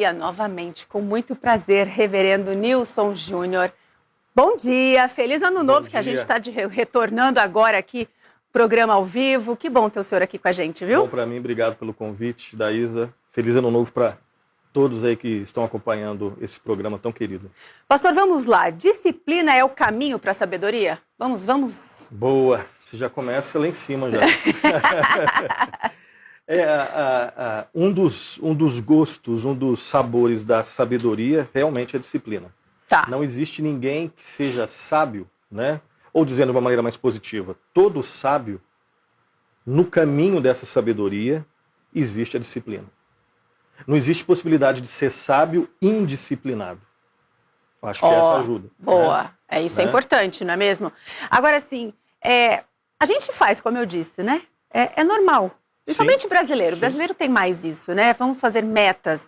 Novamente, com muito prazer, Reverendo Nilson Júnior. Bom dia, feliz ano novo, que a gente está retornando agora aqui, programa ao vivo. Que bom ter o senhor aqui com a gente, viu? Bom para mim, obrigado pelo convite da Isa. Feliz ano novo para todos aí que estão acompanhando esse programa tão querido. Pastor, vamos lá. Disciplina é o caminho para a sabedoria? Vamos. Boa, você já começa lá em cima já. Um dos gostos, um dos sabores da sabedoria realmente é a disciplina. Tá. Não existe ninguém que seja sábio, né? Ou dizendo de uma maneira mais positiva, todo sábio, no caminho dessa sabedoria, existe a disciplina. Não existe possibilidade de ser sábio indisciplinado. Acho que essa ajuda. Boa, né? Isso é importante, não é mesmo? Agora, assim, a gente faz, como eu disse, né? É normal. Principalmente brasileiro. O brasileiro tem mais isso, né? Vamos fazer metas,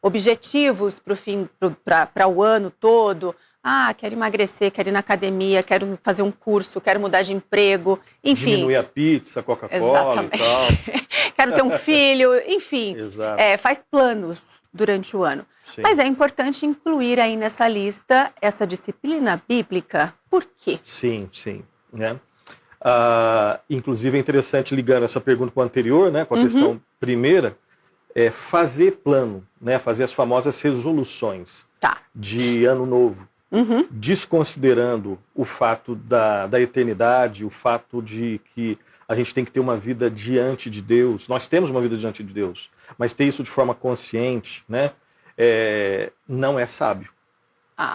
objetivos para o ano todo. Quero emagrecer, quero ir na academia, quero fazer um curso, quero mudar de emprego, enfim. Diminuir a pizza, Coca-Cola e tal. Quero ter um filho, enfim. Exato. Faz planos durante o ano. Sim. Mas é importante incluir aí nessa lista essa disciplina bíblica. Por quê? Sim. Né? Inclusive é interessante, ligando essa pergunta com a anterior, né, com a questão primeira, fazer plano, né, fazer as famosas resoluções de ano novo, desconsiderando o fato da eternidade, o fato de que a gente tem que ter uma vida diante de Deus. Nós temos uma vida diante de Deus, mas ter isso de forma consciente, né, não é sábio.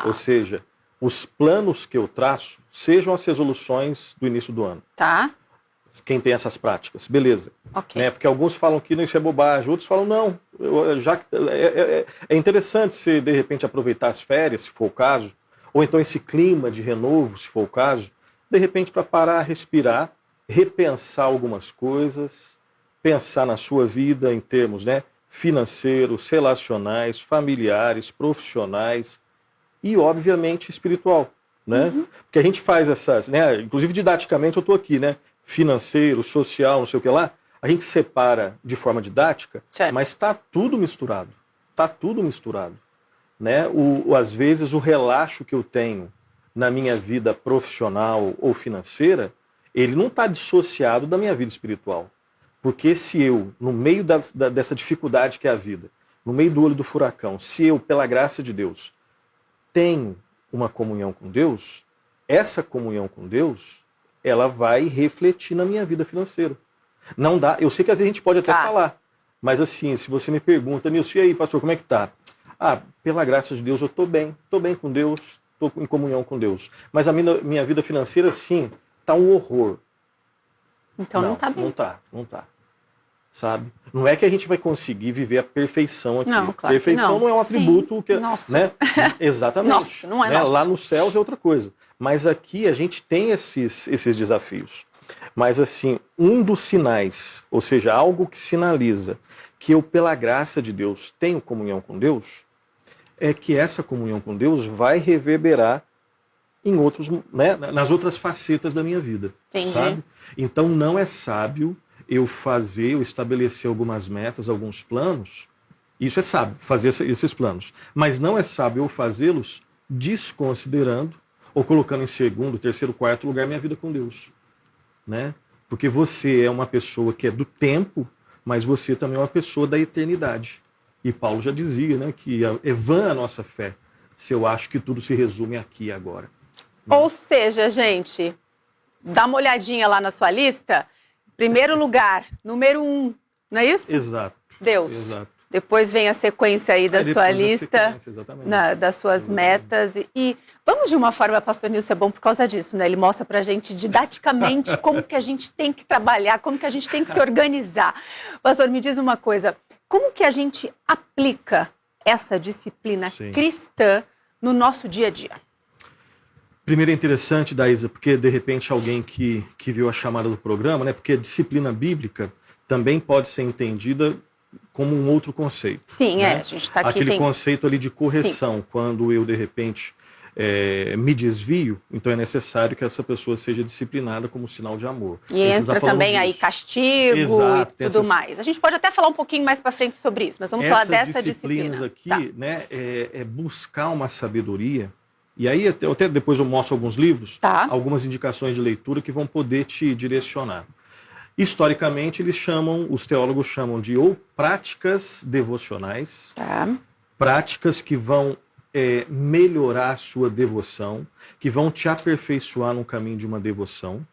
Ou seja, os planos que eu traço sejam as resoluções do início do ano. Tá. Quem tem essas práticas, beleza. Ok. Né? Porque alguns falam que isso é bobagem, outros falam não. É interessante você, de repente, aproveitar as férias, se for o caso, ou então esse clima de renovo, se for o caso, de repente para parar, respirar, repensar algumas coisas, pensar na sua vida em termos, né, financeiros, relacionais, familiares, profissionais, e, obviamente, espiritual, né? Porque a gente faz essas, né? Inclusive, didaticamente, eu estou aqui, né? Financeiro, social, não sei o que lá. A gente separa de forma didática, certo, mas está tudo misturado. Está tudo misturado, né? Às vezes, o relaxo que eu tenho na minha vida profissional ou financeira, ele não está dissociado da minha vida espiritual. Porque se eu, no meio dessa dificuldade que é a vida, no meio do olho do furacão, se eu, pela graça de Deus, tenho uma comunhão com Deus, essa comunhão com Deus, ela vai refletir na minha vida financeira. Não dá, eu sei que às vezes a gente pode até falar, mas assim, se você me pergunta, Nilson, e aí, pastor, como é que tá? Pela graça de Deus, eu estou bem com Deus, estou em comunhão com Deus. Mas a minha vida financeira, sim, tá um horror. Então não tá bem. Não tá. Sabe? Não é que a gente vai conseguir viver a perfeição aqui. Não, claro perfeição não é um atributo que, nosso. Né? Exatamente. Nosso, não é né? nosso. Lá nos céus é outra coisa. Mas aqui a gente tem esses desafios. Mas assim, um dos sinais, ou seja, algo que sinaliza que eu, pela graça de Deus, tenho comunhão com Deus, é que essa comunhão com Deus vai reverberar em outros, né? Nas outras facetas da minha vida. Entendi. Sabe? Então não é sábio eu estabelecer algumas metas, alguns planos. Isso é sábio, fazer esses planos. Mas não é sábio eu fazê-los desconsiderando ou colocando em segundo, terceiro, quarto lugar minha vida com Deus. Né? Porque você é uma pessoa que é do tempo, mas você também é uma pessoa da eternidade. E Paulo já dizia, né, que é vã a nossa fé se eu acho que tudo se resume aqui e agora. Ou seja, gente, dá uma olhadinha lá na sua lista. Primeiro lugar, número 1, não é isso? Exato. Deus. Exato. Depois vem a sequência aí da sua lista, das suas metas. E vamos de uma forma, pastor Nilson, é bom por causa disso, né? Ele mostra pra gente didaticamente como que a gente tem que trabalhar, como que a gente tem que se organizar. Pastor, me diz uma coisa, como que a gente aplica essa disciplina cristã no nosso dia a dia? Primeiro é interessante, Daísa, porque de repente alguém que viu a chamada do programa, né? Porque a disciplina bíblica também pode ser entendida como um outro conceito. Sim, né? a gente está aqui. Aquele conceito ali de correção, quando eu de repente me desvio, então é necessário que essa pessoa seja disciplinada como sinal de amor. E entra também aí castigo. Exato, e tudo mais. A gente pode até falar um pouquinho mais para frente sobre isso, mas vamos falar dessa disciplina. Essas disciplinas aqui, né, é buscar uma sabedoria, e aí até depois eu mostro alguns livros, algumas indicações de leitura que vão poder te direcionar. Historicamente, os teólogos chamam de ou práticas devocionais, práticas que vão melhorar a sua devoção, que vão te aperfeiçoar no caminho de uma devoção.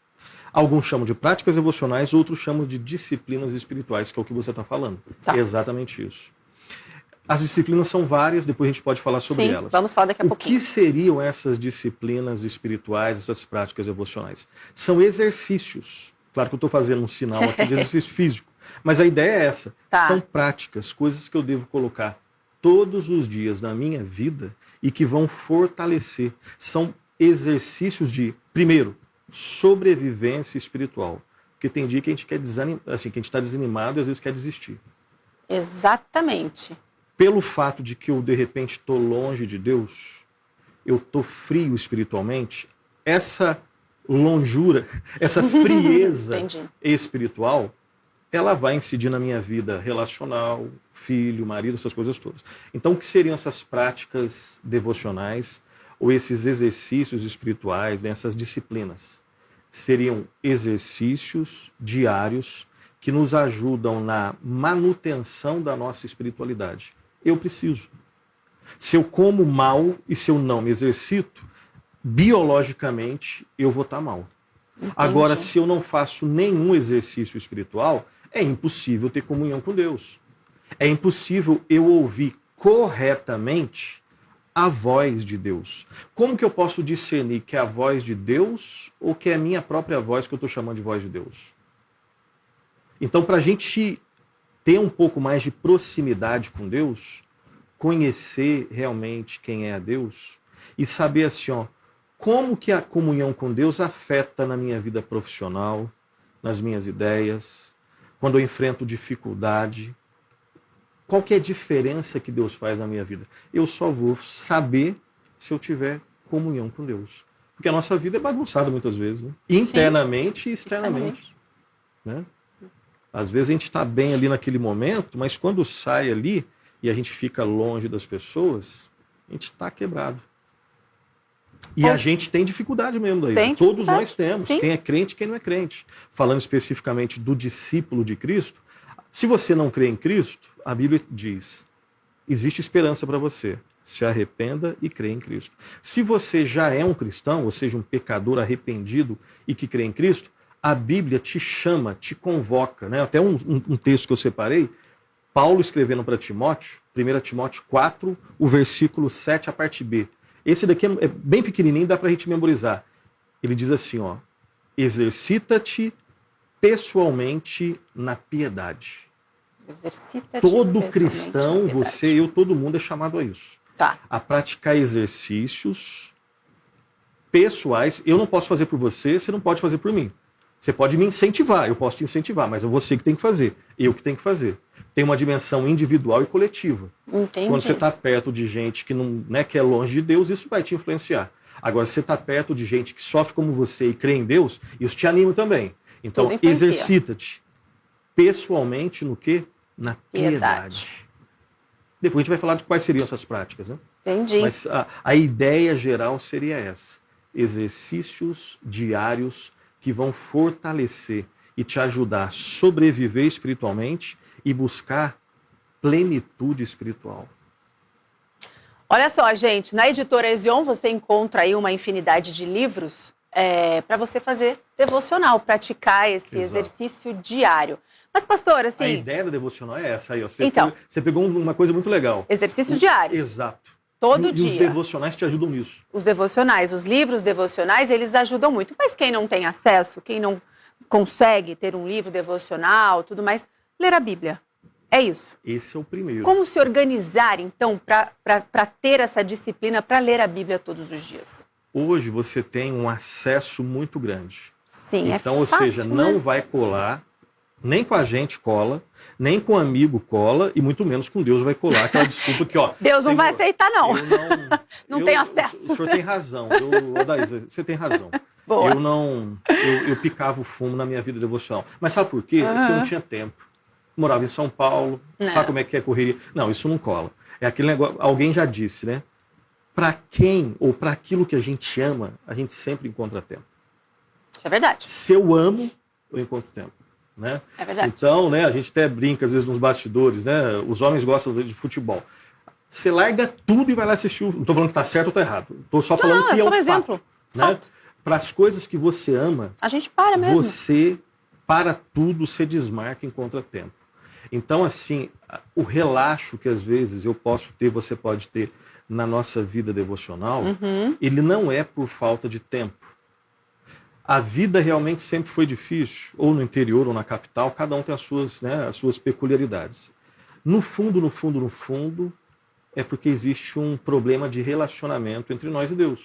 Alguns chamam de práticas devocionais, outros chamam de disciplinas espirituais, que é o que você está falando. É exatamente isso. As disciplinas são várias, depois a gente pode falar sobre elas. Vamos falar daqui a pouquinho. O que seriam essas disciplinas espirituais, essas práticas devocionais? São exercícios. Claro que eu estou fazendo um sinal aqui de exercício físico, mas a ideia é essa. São práticas, coisas que eu devo colocar todos os dias na minha vida e que vão fortalecer. São exercícios de, primeiro, sobrevivência espiritual. Porque tem dia que a gente quer que a gente está desanimado e às vezes quer desistir. Exatamente. Pelo fato de que eu, de repente, estou longe de Deus, eu estou frio espiritualmente, essa longura, essa frieza espiritual, ela vai incidir na minha vida relacional, filho, marido, essas coisas todas. Então, o que seriam essas práticas devocionais ou esses exercícios espirituais, né, essas disciplinas? Seriam exercícios diários que nos ajudam na manutenção da nossa espiritualidade. Eu preciso. Se eu como mal e se eu não me exercito, biologicamente eu vou estar mal. Entendi. Agora, se eu não faço nenhum exercício espiritual, é impossível ter comunhão com Deus. É impossível eu ouvir corretamente a voz de Deus. Como que eu posso discernir que é a voz de Deus ou que é a minha própria voz que eu estou chamando de voz de Deus? Então, para a gente ter um pouco mais de proximidade com Deus, conhecer realmente quem é a Deus e saber assim, como que a comunhão com Deus afeta na minha vida profissional, nas minhas ideias, quando eu enfrento dificuldade. Qual que é a diferença que Deus faz na minha vida? Eu só vou saber se eu tiver comunhão com Deus. Porque a nossa vida é bagunçada muitas vezes, né? Internamente e externamente. Né? Às vezes a gente está bem ali naquele momento, mas quando sai ali e a gente fica longe das pessoas, a gente está quebrado. E a gente tem dificuldade mesmo daí. Todos nós temos. Sim. Quem é crente e quem não é crente. Falando especificamente do discípulo de Cristo, se você não crê em Cristo, a Bíblia diz, existe esperança para você. Se arrependa e crê em Cristo. Se você já é um cristão, ou seja, um pecador arrependido e que crê em Cristo, a Bíblia te chama, te convoca. Né? Até um texto que eu separei, Paulo escrevendo para Timóteo, 1 Timóteo 4, o versículo 7, a parte B. Esse daqui é bem pequenininho, dá para a gente memorizar. Ele diz assim, exercita-te pessoalmente na piedade. Todo cristão, você, eu, todo mundo é chamado a isso. A praticar exercícios pessoais. Eu não posso fazer por você, você não pode fazer por mim. Você pode me incentivar, eu posso te incentivar, mas é você que tem que fazer, eu que tenho que fazer. Tem uma dimensão individual e coletiva. Entendi. Quando você está perto de gente que, não, né, que é longe de Deus, isso vai te influenciar. Agora, se você está perto de gente que sofre como você e crê em Deus, isso te anima também. Então, exercita-te pessoalmente no quê? Na piedade. Depois a gente vai falar de quais seriam essas práticas, né? Entendi. Mas a ideia geral seria essa. Exercícios diários que vão fortalecer e te ajudar a sobreviver espiritualmente e buscar plenitude espiritual. Olha só, gente, na editora Ezion você encontra aí uma infinidade de livros para você fazer devocional, praticar esse exercício diário. Mas, pastor, assim... A ideia da devocional é essa aí, ó. Você pegou uma coisa muito legal. Exercícios diários. Exato. Todo dia. E os devocionais te ajudam nisso. Os devocionais, os livros devocionais, eles ajudam muito. Mas quem não tem acesso, quem não consegue ter um livro devocional, tudo mais, ler a Bíblia. É isso. Esse é o primeiro. Como se organizar, então, para ter essa disciplina, para ler a Bíblia todos os dias? Hoje você tem um acesso muito grande. Sim, então, é fácil, ou seja, não vai colar Nem com a gente cola, nem com um amigo cola, e muito menos com Deus vai colar aquela desculpa que, ó... Deus não vai aceitar, não. Não tem acesso. O senhor tem razão. Odaísa, você tem razão. Boa. Eu picava o fumo na minha vida devocional. Mas sabe por quê? Porque eu não tinha tempo. Morava em São Paulo, sabe como é que é correria? Não, isso não cola. É aquele negócio, alguém já disse, né? Para quem ou para aquilo que a gente ama, a gente sempre encontra tempo. Isso é verdade. Se eu amo, eu encontro tempo. Né? É verdade. Então, né, a gente até brinca às vezes nos bastidores, né? Os homens gostam de futebol. Você larga tudo e vai lá assistir. Não estou falando que está certo ou está errado. Estou só falando que é um exemplo. Né? Para as coisas que você ama, a gente para mesmo. Você para tudo, você desmarca e encontra tempo. Então, assim, o relaxo que às vezes eu posso ter, você pode ter na nossa vida devocional, ele não é por falta de tempo. A vida realmente sempre foi difícil, ou no interior ou na capital, cada um tem as suas peculiaridades. No fundo, é porque existe um problema de relacionamento entre nós e Deus.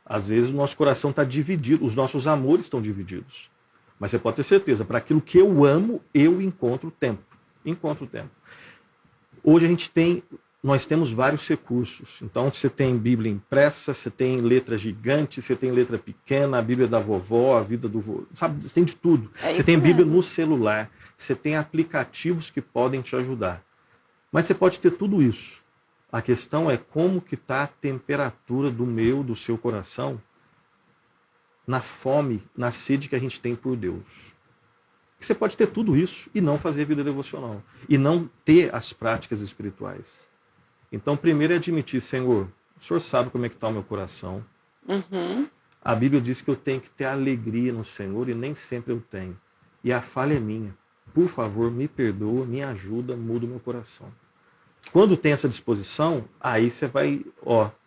Às vezes o nosso coração está dividido, os nossos amores estão divididos. Mas você pode ter certeza, para aquilo que eu amo, eu encontro tempo. Hoje nós temos vários recursos. Então você tem Bíblia impressa, você tem letra gigante, você tem letra pequena, a Bíblia da vovó, a vida do vô, sabe? Você tem de tudo. Você tem Bíblia no celular, você tem aplicativos que podem te ajudar. Mas você pode ter tudo isso. A questão é como que está a temperatura do seu coração na fome, na sede que a gente tem por Deus. Você pode ter tudo isso e não fazer vida devocional. E não ter as práticas espirituais. Então, primeiro é admitir, Senhor, o Senhor sabe como é que está o meu coração. A Bíblia diz que eu tenho que ter alegria no Senhor e nem sempre eu tenho. E a falha é minha. Por favor, me perdoa, me ajuda, muda o meu coração. Quando tem essa disposição, aí você vai,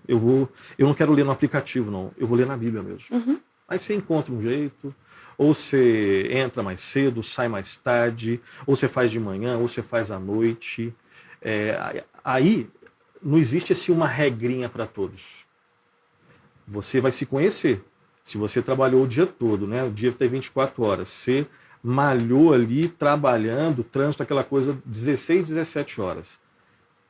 eu não quero ler no aplicativo, não. Eu vou ler na Bíblia mesmo. Aí você encontra um jeito, ou você entra mais cedo, sai mais tarde, ou você faz de manhã, ou você faz à noite. Aí não existe assim uma regrinha para todos. Você vai se conhecer. Se você trabalhou o dia todo, né? O dia tem 24 horas, você malhou ali, trabalhando, trânsito, aquela coisa, 16, 17 horas.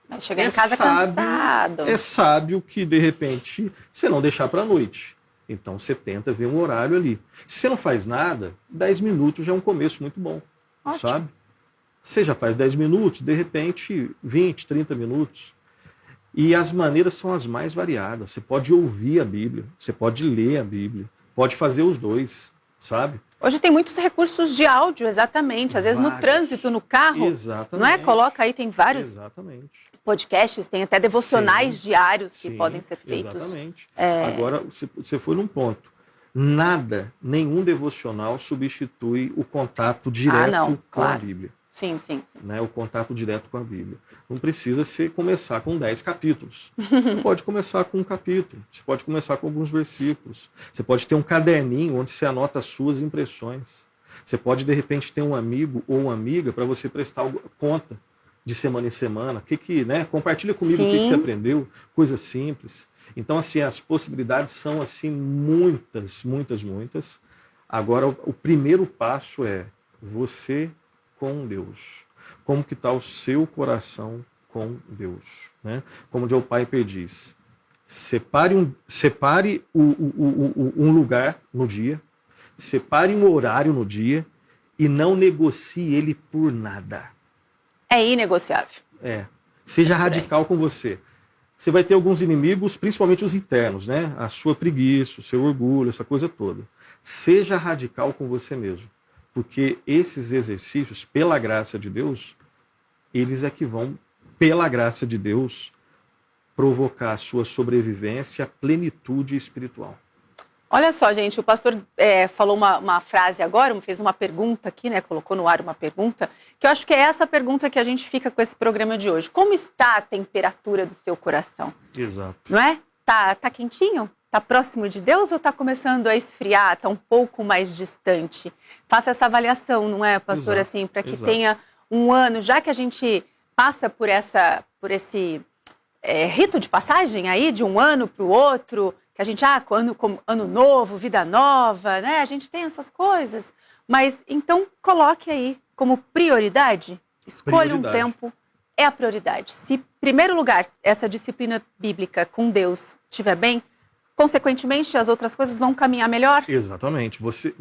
Vai chegar em casa cansado. É sábio que, de repente, você não deixar para a noite. Então, você tenta ver um horário ali. Se você não faz nada, 10 minutos já é um começo muito bom. Ótimo. Sabe? Você já faz 10 minutos, de repente, 20, 30 minutos. E as maneiras são as mais variadas. Você pode ouvir a Bíblia, você pode ler a Bíblia, pode fazer os dois, sabe? Hoje tem muitos recursos de áudio, exatamente. Às vezes no trânsito, no carro, exatamente. Não é? Coloca aí, tem vários podcasts, tem até devocionais diários que podem ser feitos. Exatamente. Agora, você foi num ponto. Nenhum devocional substitui o contato direto com a Bíblia. Sim. Né? O contato direto com a Bíblia. Não precisa começar com 10 capítulos. Você pode começar com um capítulo. Você pode começar com alguns versículos. Você pode ter um caderninho onde você anota as suas impressões. Você pode, de repente, ter um amigo ou uma amiga para você prestar conta de semana em semana. Né? Compartilha comigo o que você aprendeu. Coisa simples. Então, assim, as possibilidades são assim muitas. Agora, o primeiro passo é você com Deus. Como que está o seu coração com Deus? Né? Como Joe Piper diz, separe um lugar no dia, separe um horário no dia e não negocie ele por nada. É inegociável. Seja radical com você. Você vai ter alguns inimigos, principalmente os internos, né? A sua preguiça, o seu orgulho, essa coisa toda. Seja radical com você mesmo. Porque esses exercícios, pela graça de Deus, eles é que vão, pela graça de Deus, provocar a sua sobrevivência, a plenitude espiritual. Olha só, gente, o pastor falou uma frase agora, fez uma pergunta aqui, né? Colocou no ar uma pergunta, que eu acho que é essa pergunta que a gente fica com esse programa de hoje. Como está a temperatura do seu coração? Exato. Não é? Tá quentinho? Está próximo de Deus ou está começando a esfriar, está um pouco mais distante? Faça essa avaliação, não é, pastor? Exato, assim, para que tenha um ano, já que a gente passa por esse rito de passagem aí, de um ano para o outro, que a gente, ano novo, vida nova, né? A gente tem essas coisas. Mas então coloque aí como prioridade, escolha um tempo, é a prioridade. Se, em primeiro lugar, essa disciplina bíblica com Deus estiver bem, consequentemente as outras coisas vão caminhar melhor? Exatamente. Você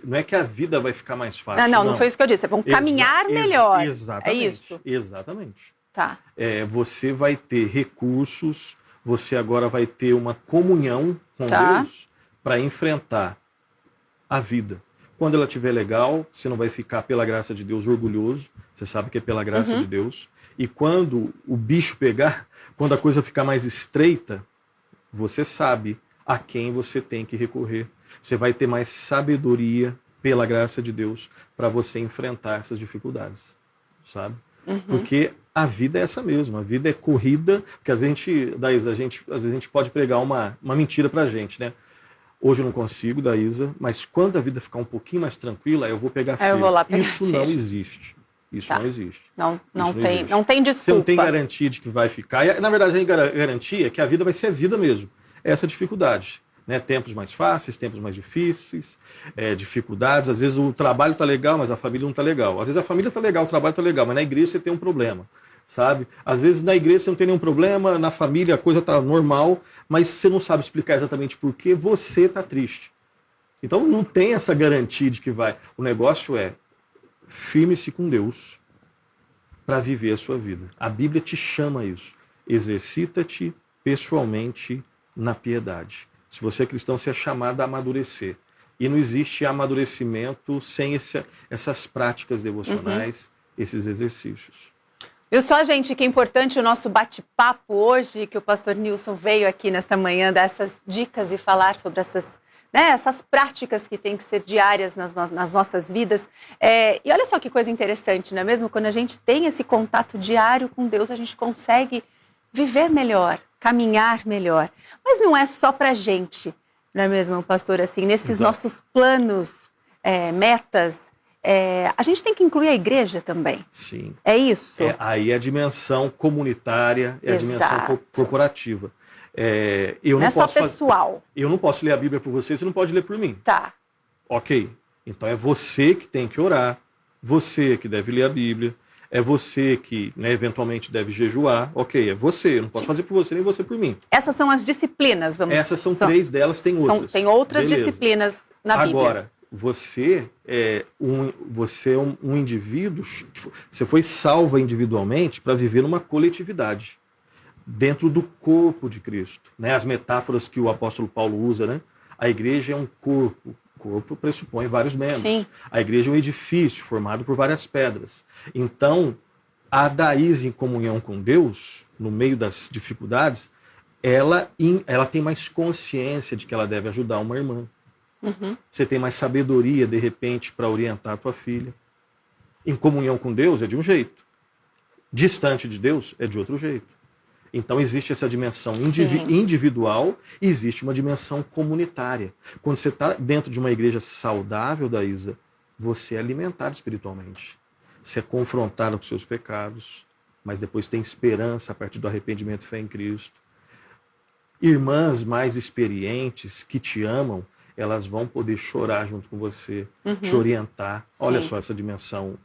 não é que a vida vai ficar mais fácil. Não foi isso que eu disse. Vão caminhar melhor. Exatamente. É isso? Exatamente. Tá. Você vai ter recursos, você agora vai ter uma comunhão com Deus para enfrentar a vida. Quando ela estiver legal, você não vai ficar, pela graça de Deus, orgulhoso. Você sabe que é pela graça de Deus. E quando o bicho pegar, quando a coisa ficar mais estreita, você sabe a quem você tem que recorrer. Você vai ter mais sabedoria, pela graça de Deus, para você enfrentar essas dificuldades, sabe? Porque a vida é essa mesmo, a vida é corrida, porque às vezes a gente pode pregar uma mentira pra gente, né? Hoje eu não consigo, Daísa, mas quando a vida ficar um pouquinho mais tranquila, eu vou pegar firme. Isso não existe. Isso não existe. Não tem desculpa. Você não tem garantia de que vai ficar. E, na verdade, a garantia é que a vida vai ser a vida mesmo. Essa dificuldade. Né? Tempos mais fáceis, tempos mais difíceis, dificuldades. Às vezes o trabalho está legal, mas a família não está legal. Às vezes a família está legal, o trabalho está legal, mas na igreja você tem um problema. Sabe? Às vezes na igreja você não tem nenhum problema, na família a coisa está normal, mas você não sabe explicar exatamente por que você está triste. Então não tem essa garantia de que vai. O negócio é firme-se com Deus para viver a sua vida. A Bíblia te chama a isso. Exercita-te pessoalmente na piedade. Se você é cristão, você é chamado a amadurecer. E não existe amadurecimento sem essas práticas devocionais, esses exercícios. Viu só, gente, que é importante o nosso bate-papo hoje, que o pastor Nilson veio aqui nesta manhã dar essas dicas e falar sobre essas práticas que têm que ser diárias nas nossas vidas. E olha só que coisa interessante, não é mesmo? Quando a gente tem esse contato diário com Deus, a gente consegue viver melhor, caminhar melhor. Mas não é só pra gente, não é mesmo, pastor? Assim, nesses nossos planos, metas, a gente tem que incluir a igreja também. Sim. É isso? Aí é a dimensão comunitária, a dimensão corporativa. Eu não é só pessoal. Eu não posso ler a Bíblia por você não pode ler por mim. Tá. Ok. Então é você que tem que orar, você que deve ler a Bíblia, é você que, né, eventualmente deve jejuar. Ok, é você. Eu não posso fazer por você nem você por mim. Essas são as disciplinas, vamos dizer. Essas são 3 delas, tem outras. Tem outras disciplinas na Bíblia. Agora, você é um indivíduo, você foi salvo individualmente para viver numa coletividade, dentro do corpo de Cristo. Né? As metáforas que o apóstolo Paulo usa, né? A igreja é um corpo. O corpo pressupõe vários membros. Sim. A igreja é um edifício formado por várias pedras. Então, a Daísa em comunhão com Deus, no meio das dificuldades, ela tem mais consciência de que ela deve ajudar uma irmã. Você tem mais sabedoria, de repente, para orientar a tua filha. Em comunhão com Deus é de um jeito. Distante de Deus é de outro jeito. Então existe essa dimensão individual e existe uma dimensão comunitária. Quando você está dentro de uma igreja saudável, Daísa, você é alimentado espiritualmente. Você é confrontado com seus pecados, mas depois tem esperança a partir do arrependimento e fé em Cristo. Irmãs mais experientes que te amam, elas vão poder chorar junto com você, te orientar. Olha só essa dimensão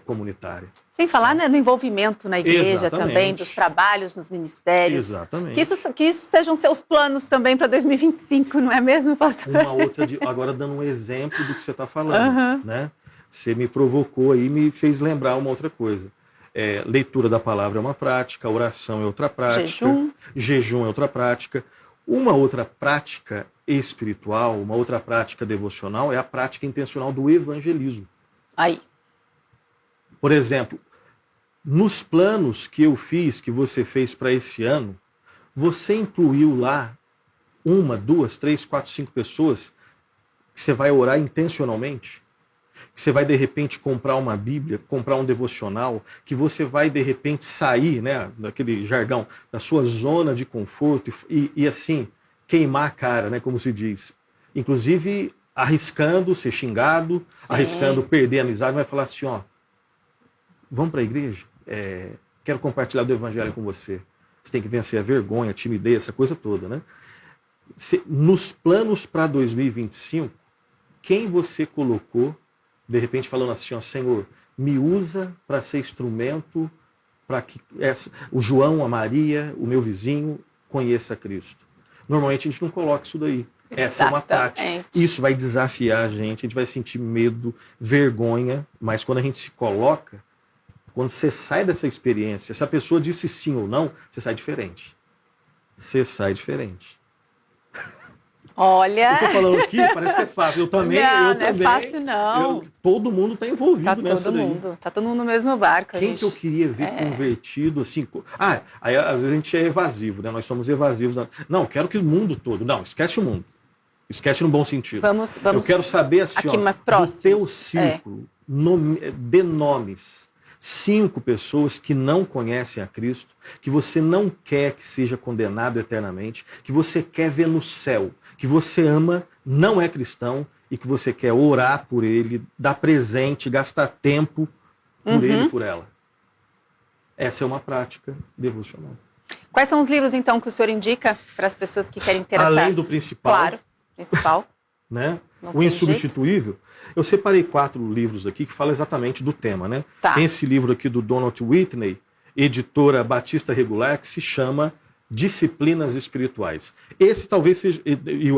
comunitária. Sem falar, né, no envolvimento na igreja também, dos trabalhos nos ministérios. Exatamente. Que isso sejam seus planos também para 2025, não é mesmo, pastor? Agora dando um exemplo do que você está falando, né? Você me provocou aí e me fez lembrar uma outra coisa. Leitura da palavra é uma prática, oração é outra prática, jejum é outra prática. Uma outra prática espiritual, uma outra prática devocional é a prática intencional do evangelismo. Aí. Por exemplo, nos planos que eu fiz, que você fez para esse ano, você incluiu lá 1, 2, 3, 4, 5 pessoas que você vai orar intencionalmente? Que você vai, de repente, comprar uma Bíblia, comprar um devocional, que você vai, de repente, sair, né, daquele jargão, da sua zona de conforto e assim, queimar a cara, né, como se diz. Inclusive, arriscando ser xingado, arriscando perder a amizade, vai falar assim, ó, vamos para a igreja? Quero compartilhar do evangelho com você. Você tem que vencer a vergonha, a timidez, essa coisa toda, né? Nos planos para 2025, quem você colocou De repente falando assim, ó, Senhor, me usa para ser instrumento para que o João, a Maria, o meu vizinho, conheça Cristo. Normalmente a gente não coloca isso daí. Essa é uma prática. Isso vai desafiar a gente vai sentir medo, vergonha, mas quando a gente se coloca, quando você sai dessa experiência, se a pessoa disse sim ou não, você sai diferente. Você sai diferente. Olha... Eu tô falando aqui, parece que é fácil. Eu também. Não é fácil, não. Todo mundo está envolvido nessa daí. Tá todo mundo no mesmo barco. Quem que eu queria ver convertido assim? Aí às vezes a gente é evasivo, né? Nós somos evasivos. Não, quero que o mundo todo. Não, esquece o mundo. Esquece no bom sentido. Vamos eu quero saber assim, ó, do teu círculo, de nomes. 5 pessoas que não conhecem a Cristo, que você não quer que seja condenado eternamente, que você quer ver no céu, que você ama, não é cristão e que você quer orar por ele, dar presente, gastar tempo por ele e por ela. Essa é uma prática devocional. Quais são os livros, então, que o senhor indica para as pessoas que querem interessar? Além do principal. Claro, principal. Né? O Insubstituível. Eu separei 4 livros aqui que falam exatamente do tema, né? Tá. Tem esse livro aqui do Donald Whitney, editora Batista Regular, que se chama Disciplinas Espirituais. Esse talvez seja,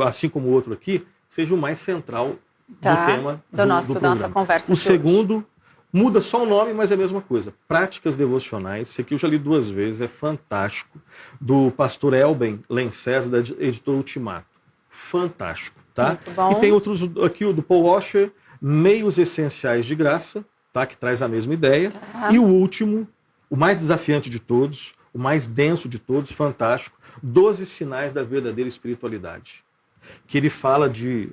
assim como o outro aqui, seja o mais central do tema do nossa conversa. O segundo muda só o nome, mas é a mesma coisa. Práticas Devocionais. Esse aqui eu já li 2 vezes, é fantástico. Do pastor Elben Lencésar, da editora Ultimato. Fantástico. Tá? Muito bom. E tem outros aqui, o do Paul Washer, Meios Essenciais de Graça, tá? Que traz a mesma ideia. E o último, o mais desafiante de todos, o mais denso de todos, fantástico, 12 Sinais da Verdadeira Espiritualidade. Que ele fala de,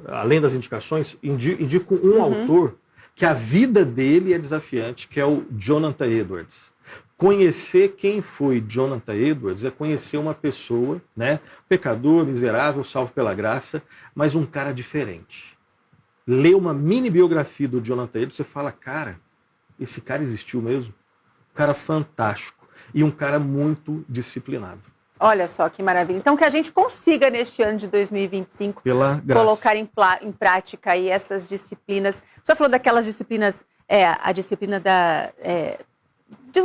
além das indicações, indico um autor que a vida dele é desafiante, que é o Jonathan Edwards. Conhecer quem foi Jonathan Edwards é conhecer uma pessoa, né, pecador, miserável, salvo pela graça, mas um cara diferente. Lê uma mini biografia do Jonathan Edwards, você fala, cara, esse cara existiu mesmo? Um cara fantástico e um cara muito disciplinado. Olha só que maravilha. Então que a gente consiga neste ano de 2025 colocar em prática aí essas disciplinas. O senhor falou daquelas disciplinas, a disciplina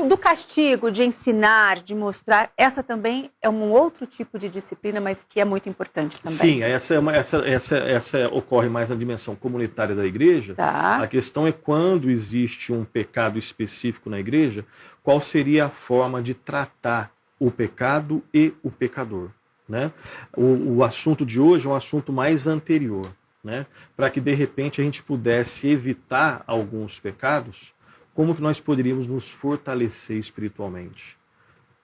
do castigo, de ensinar, de mostrar. Essa também é um outro tipo de disciplina, mas que é muito importante também. Sim, essa ocorre mais na dimensão comunitária da igreja. Tá. A questão é quando existe um pecado específico na igreja, qual seria a forma de tratar o pecado e o pecador, né? O assunto de hoje é um assunto mais anterior, né? Para que de repente a gente pudesse evitar alguns pecados, como que nós poderíamos nos fortalecer espiritualmente,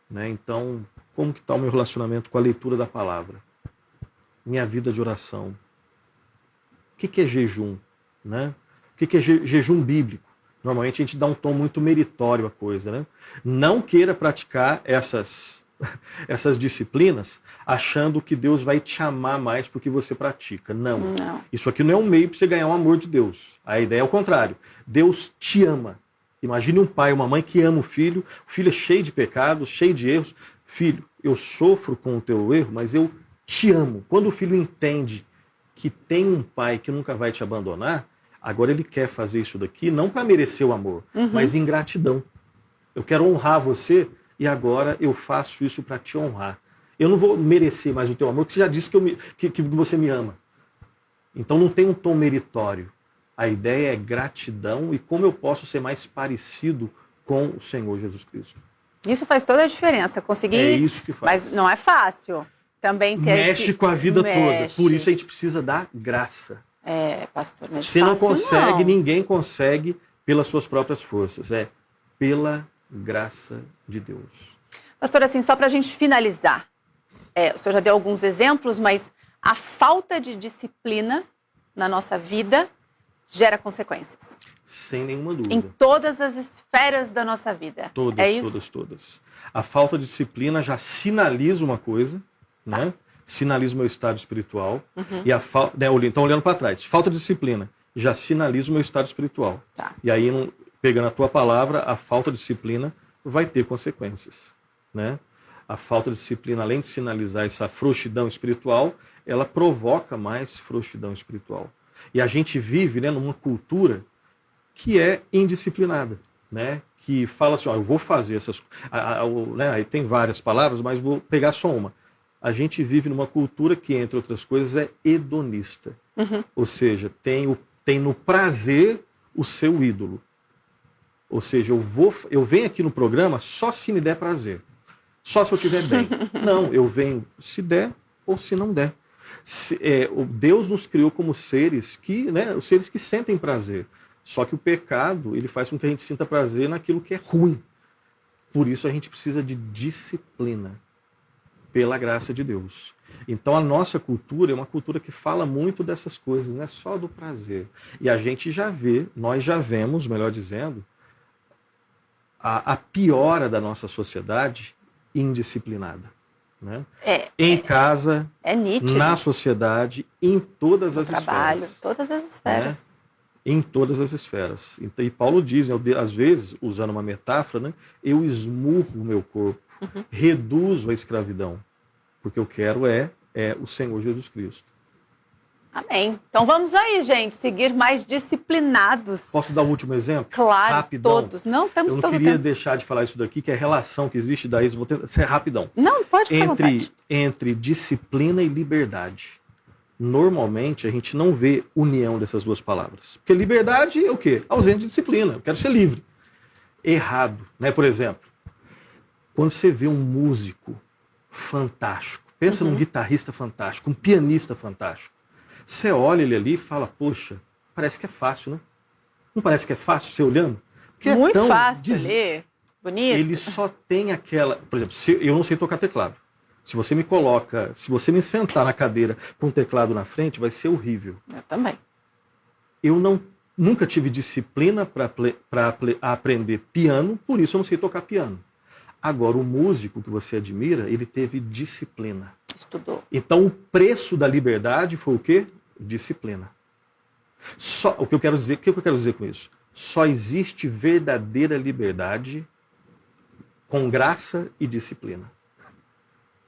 né? Então, como que está o meu relacionamento com a leitura da palavra? Minha vida de oração. O que é jejum, né? O que é jejum bíblico? Normalmente a gente dá um tom muito meritório à coisa, né? Não queira praticar essas disciplinas achando que Deus vai te amar mais porque você pratica. Não. Isso aqui não é um meio para você ganhar o amor de Deus. A ideia é o contrário. Deus te ama. Imagine um pai, uma mãe que ama o filho é cheio de pecados, cheio de erros. Filho, eu sofro com o teu erro, mas eu te amo. Quando o filho entende que tem um pai que nunca vai te abandonar, agora ele quer fazer isso daqui, não para merecer o amor, mas em gratidão. Eu quero honrar você e agora eu faço isso para te honrar. Eu não vou merecer mais o teu amor, porque você já disse que você me ama. Então não tem um tom meritório. A ideia é gratidão e como eu posso ser mais parecido com o Senhor Jesus Cristo. Isso faz toda a diferença. Conseguir... É isso que faz. Mas não é fácil. Também ter mexe com a vida toda. Por isso a gente precisa da graça. Pastor, mas você não consegue, ninguém consegue pelas suas próprias forças. É pela graça de Deus. Pastor, assim, só para a gente finalizar. O senhor já deu alguns exemplos, mas a falta de disciplina na nossa vida gera consequências. Sem nenhuma dúvida. Em todas as esferas da nossa vida. Todas. A falta de disciplina já sinaliza uma coisa, né? Sinaliza o meu estado espiritual. E então, olhando para trás, falta de disciplina já sinaliza o meu estado espiritual. Tá. E aí, pegando a tua palavra, a falta de disciplina vai ter consequências, né? A falta de disciplina, além de sinalizar essa frouxidão espiritual, ela provoca mais frouxidão espiritual. E a gente vive, né, numa cultura que é indisciplinada, né? Que fala assim, ó, eu vou fazer essas... né, aí tem várias palavras, mas vou pegar só uma. A gente vive numa cultura que, entre outras coisas, é hedonista. Ou seja, tem no prazer o seu ídolo. Ou seja, eu venho aqui no programa só se me der prazer. Só se eu estiver bem. Não, eu venho se der ou se não der. Deus nos criou como seres que, né, os seres que sentem prazer. Só que o pecado, ele faz com que a gente sinta prazer naquilo que é ruim. Por isso a gente precisa de disciplina, pela graça de Deus. Então a nossa cultura é uma cultura que fala muito dessas coisas, não é só do prazer. E a gente já vê, nós já vemos, melhor dizendo, a piora da nossa sociedade indisciplinada. Né? Em casa, nítido. Na sociedade, em todas as trabalho, esferas. Todas as esferas. Né? Em todas as esferas. E Paulo diz, às vezes, usando uma metáfora, né, eu esmurro o meu corpo, reduzo a escravidão, porque eu quero é o Senhor Jesus Cristo. Amém. Então vamos aí, gente, seguir mais disciplinados. Posso dar um último exemplo? Claro, rapidão. Todos. Não, temos todo o tempo. Eu não queria deixar de falar isso daqui, que é a relação que existe daí, vou tentar ser rapidão. Não, pode ficar à vontade. Entre disciplina e liberdade. Normalmente a gente não vê união dessas duas palavras. Porque liberdade é o quê? Ausência de disciplina. Eu quero ser livre. Errado, né? Por exemplo, quando você vê um músico fantástico, pensa num guitarrista fantástico, um pianista fantástico, você olha ele ali e fala, poxa, parece que é fácil, né? Não parece que é fácil você olhando? Porque muito fácil ler, bonito. Ele só tem aquela... Por exemplo, eu não sei tocar teclado. Se você me sentar na cadeira com um teclado na frente, vai ser horrível. Eu também. Eu nunca tive disciplina para aprender piano, por isso eu não sei tocar piano. Agora, o músico que você admira, ele teve disciplina. Estudou. Então, o preço da liberdade foi o quê? Disciplina. O que eu quero dizer com isso? Só existe verdadeira liberdade com graça e disciplina.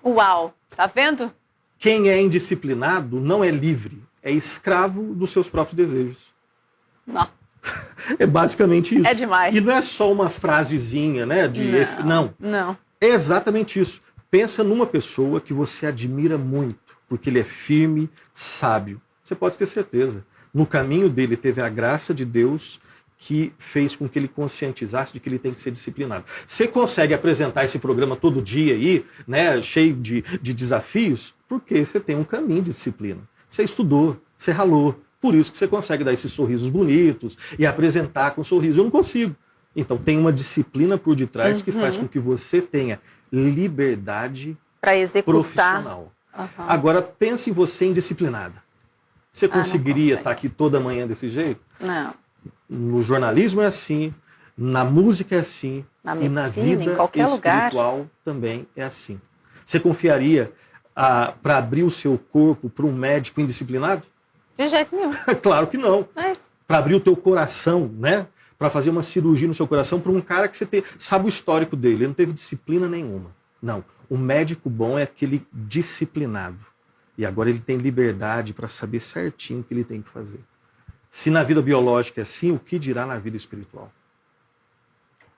Uau! Tá vendo? Quem é indisciplinado não é livre, é escravo dos seus próprios desejos. Não. É basicamente isso. É demais. E não é só uma frasezinha, né? Não. É exatamente isso. Pensa numa pessoa que você admira muito, porque ele é firme, sábio. Você pode ter certeza. No caminho dele teve a graça de Deus que fez com que ele conscientizasse de que ele tem que ser disciplinado. Você consegue apresentar esse programa todo dia aí, né, cheio de desafios, porque você tem um caminho de disciplina. Você estudou, você ralou. Por isso que você consegue dar esses sorrisos bonitos e apresentar com sorriso. Eu não consigo. Então tem uma disciplina por detrás que faz com que você tenha liberdade para executar. Profissional. Agora pense em você indisciplinada. Você conseguiria estar aqui toda manhã desse jeito? Não. No jornalismo é assim, na música é assim, na medicina, e na vida em qualquer espiritual lugar. Também é assim. Você confiaria para abrir o seu corpo para um médico indisciplinado? De jeito nenhum. Claro que não. Mas... Para abrir o teu coração, né? Para fazer uma cirurgia no seu coração para um cara que você sabe o histórico dele, ele não teve disciplina nenhuma. Não. O médico bom é aquele disciplinado. E agora ele tem liberdade para saber certinho o que ele tem que fazer. Se na vida biológica é assim, o que dirá na vida espiritual?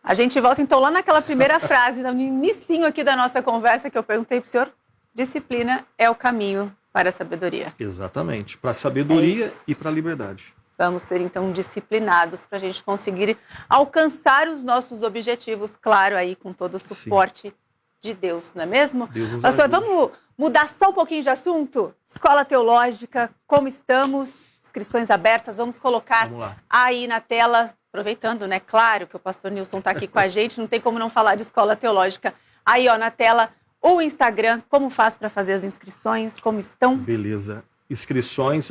A gente volta então lá naquela primeira frase, no inicinho aqui da nossa conversa, que eu perguntei para o senhor, disciplina é o caminho para a sabedoria. Exatamente, para a sabedoria e para a liberdade. Vamos ser então disciplinados para a gente conseguir alcançar os nossos objetivos, claro, aí com todo o suporte de Deus, não é mesmo? Pastor, vamos mudar só um pouquinho de assunto? Escola Teológica, como estamos? Inscrições abertas, vamos colocar aí na tela, aproveitando, né? Claro que o pastor Nilson está aqui com a gente, não tem como não falar de Escola Teológica. Aí, ó, na tela, o Instagram, como faz para fazer as inscrições, como estão? Beleza. Inscrições,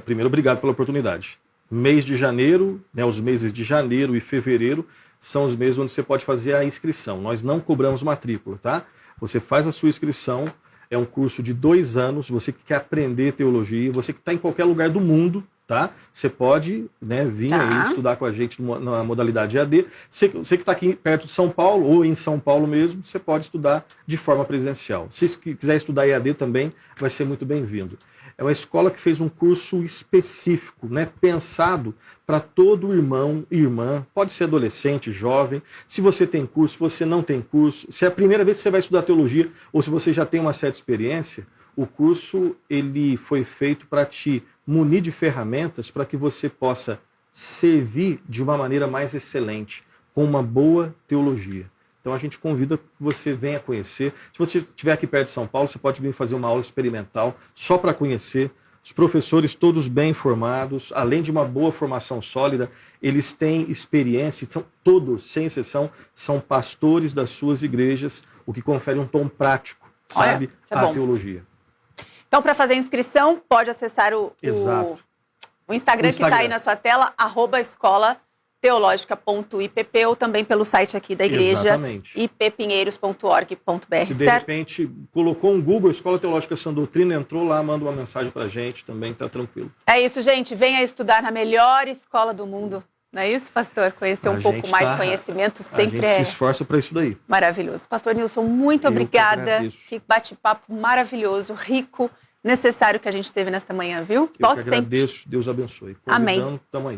primeiro, obrigado pela oportunidade. Mês de janeiro, né, os meses de janeiro e fevereiro são os meses onde você pode fazer a inscrição. Nós não cobramos matrícula, tá? Você faz a sua inscrição, é um curso de 2 anos, você que quer aprender teologia, você que está em qualquer lugar do mundo, tá? Você pode, né, vir aí estudar com a gente na modalidade EAD. Você que está aqui perto de São Paulo, ou em São Paulo mesmo, você pode estudar de forma presencial. Se quiser estudar EAD também, vai ser muito bem-vindo. É uma escola que fez um curso específico, né, pensado para todo irmão e irmã, pode ser adolescente, jovem, se você tem curso, se você não tem curso, se é a primeira vez que você vai estudar teologia, ou se você já tem uma certa experiência, o curso ele foi feito para te munir de ferramentas para que você possa servir de uma maneira mais excelente, com uma boa teologia. Então a gente convida que você venha conhecer. Se você estiver aqui perto de São Paulo, você pode vir fazer uma aula experimental só para conhecer. Os professores todos bem formados, além de uma boa formação sólida, eles têm experiência, então, todos, sem exceção, são pastores das suas igrejas, o que confere um tom prático, sabe, à teologia. Então, para fazer a inscrição, pode acessar o Instagram que está aí na sua tela, @escolateologica.ipp, ou também pelo site aqui da igreja, ippinheiros.org.br. Se de repente colocou um Google, Escola Teológica Sã Doutrina, entrou lá, manda uma mensagem para a gente, também está tranquilo. É isso, gente. Venha estudar na melhor escola do mundo. Não é isso, pastor? Conhecer um pouco mais, conhecimento sempre se esforça para isso daí. Maravilhoso. Pastor Nilson, muito obrigada. Que bate-papo maravilhoso, rico, necessário que a gente teve nesta manhã, viu? Eu que agradeço. Deus abençoe. Amém. Estamos aí.